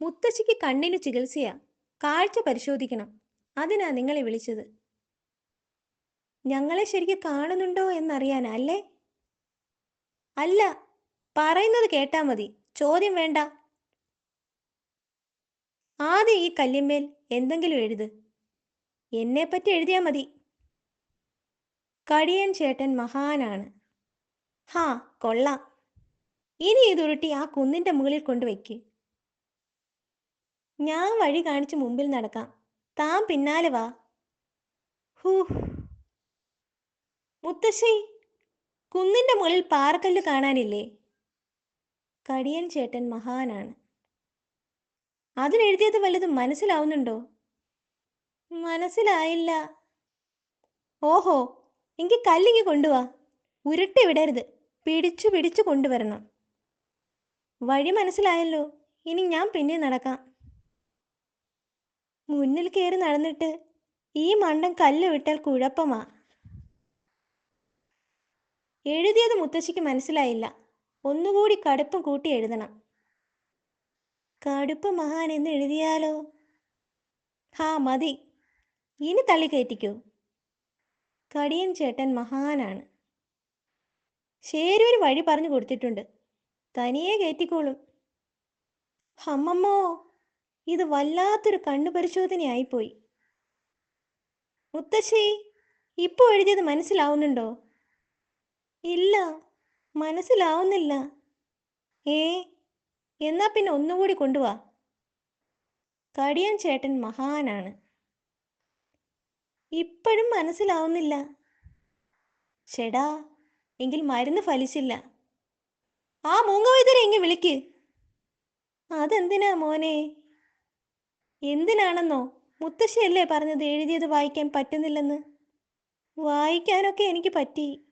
മുത്തശ്ശിക്ക് കണ്ണിന് ചികിത്സയാ. കാഴ്ച പരിശോധിക്കണം. അതിനാ നിങ്ങളെ വിളിച്ചത്. ഞങ്ങളെ ശരിക്ക് കാണുന്നുണ്ടോ എന്നറിയാനാ അല്ലേ? അല്ല, പറയുന്നത് കേട്ടാ മതി. ചോദ്യം വേണ്ട. ആദ്യം ഈ കല്ലിന്മേൽ എന്തെങ്കിലും എഴുത്. എന്നെപ്പറ്റി എഴുതിയാ മതി. കടിയൻ ചേട്ടൻ മഹാനാണ്. ഹാ, കൊള്ളാം. ഇനി ഇതുരുട്ടി ആ കുന്നിന്റെ മുകളിൽ കൊണ്ടുവയ്ക്ക്. ഞാൻ വഴി കാണിച്ച് മുമ്പിൽ നടക്കാം. താൻ പിന്നാലെ വാ. ഹൂ. മുത്തശ്ശി, കുന്നിന്റെ മുകളിൽ പാറക്കല്ല് കാണാനില്ലേ? കടിയൻ ചേട്ടൻ മഹാനാണ്. അതിലെഴുതിയത് വല്ലതും മനസ്സിലാവുന്നുണ്ടോ? മനസ്സിലായില്ല. ഓഹോ, എങ്കിൽ കല്ലിങ്ങി കൊണ്ടുവാ. ഉരുട്ടി വിടരുത്. പിടിച്ചു പിടിച്ചു കൊണ്ടുവരണം. വഴി മനസ്സിലായല്ലോ. ഇനി ഞാൻ പിന്നെ നടക്കാം. മുന്നിൽ കയറി നടന്നിട്ട് ഈ മണ്ടൻ കല്ല് വിട്ടാൽ കുഴപ്പമാ. എഴുതിയത് മുത്തശ്ശിക്ക് മനസ്സിലായില്ല. ഒന്നുകൂടി കടുപ്പം കൂട്ടി എഴുതണം. കടുപ്പ മഹാൻ എന്ന് എഴുതിയാലോ? ഹാ, മതി. ഇനി തള്ളി കയറ്റിക്കോ. കടിയൻ ചേട്ടൻ മഹാനാണ്. ശരി, ഒരു വഴി പറഞ്ഞു കൊടുത്തിട്ടുണ്ട്. തനിയെ കയറ്റിക്കോളും. അമ്മമ്മോ, ഇത് വല്ലാത്തൊരു കണ്ണു പരിശോധനയായിപ്പോയി. മുത്തശ്ശി, ഇപ്പോൾ എഴുതിയത് മനസ്സിലാവുന്നുണ്ടോ? ഇല്ല, മനസ്സിലാവുന്നില്ല. ഏ, എന്നാ പിന്നെ ഒന്നുകൂടി കൊണ്ടുവാ. കടിയൻ ചേട്ടൻ മഹാനാണ്. ഇപ്പോഴും മനസ്സിലാവുന്നില്ല. ചേടാ, എങ്കിൽ മരുന്ന് ഫലിച്ചില്ല. ആ മൂങ്ങവൈദ്യരെ ഇങ്ങ് വിളിക്ക്. അതെന്തിനാ മോനെ? എന്തിനാണെന്നോ? മുത്തശ്ശിയല്ലേ പറഞ്ഞത് എഴുതിയത് വായിക്കാൻ പറ്റുന്നില്ലെന്ന്. വായിക്കാനൊക്കെ എനിക്ക് പറ്റി.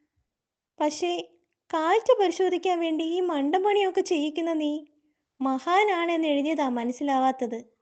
പക്ഷേ കാഴ്ച പരിശോധിക്കാൻ വേണ്ടി ഈ മണ്ടമ്പണിയൊക്കെ ചെയ്യിക്കുന്ന നീ മഹാനാണെന്ന് എഴുതിയതാ മനസ്സിലാവാത്തത്.